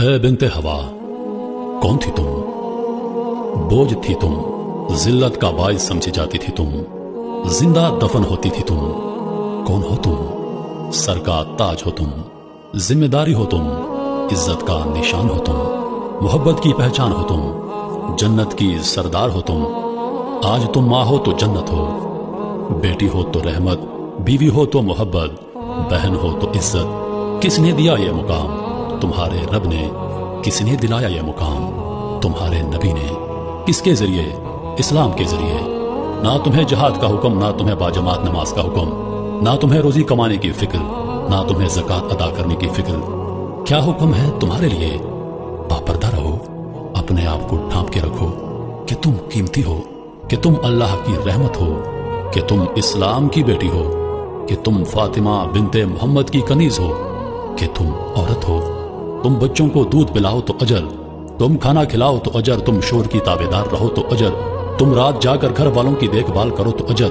है बिनते हवा, कौन थी तुम? बोझ थी तुम, जिल्लत का बाइस समझी जाती थी तुम, जिंदा दफन होती थी तुम। कौन हो तुम? सर का ताज हो तुम, जिम्मेदारी हो तुम, इज्जत का निशान हो तुम, मोहब्बत की पहचान हो तुम, जन्नत की सरदार हो तुम। आज तुम माँ हो तो जन्नत हो, बेटी हो तो रहमत, बीवी हो तो मोहब्बत, बहन हो तो इज्जत। किसने दिया ये मुकाम? तुम्हारे रब ने। किसने दिलाया ये मुकाम? तुम्हारे नबी ने। किसके जरिए? इस्लाम के जरिए। ना तुम्हें जहाद का हुक्म, ना तुम्हें बाजमात नमाज का हुक्म, ना तुम्हें रोजी कमाने की फिक्र, ना तुम्हें ज़कात अदा करने की फिक्र। क्या हुक्म है तुम्हारे लिए? बापर्दा रहो, अपने आप को ढांप के रखो कि तुम कीमती हो, कि तुम अल्लाह की रहमत हो, कि तुम इस्लाम की बेटी हो, कि तुम फातिमा बिनते मोहम्मद की कनीज हो, कि तुम औरत हो। तुम बच्चों को दूध पिलाओ तो अजर, तुम खाना खिलाओ तो अजर, तुम शोर की ताबेदार रहो तो अजर, तुम रात जाकर घर वालों की देखभाल करो तो अजर।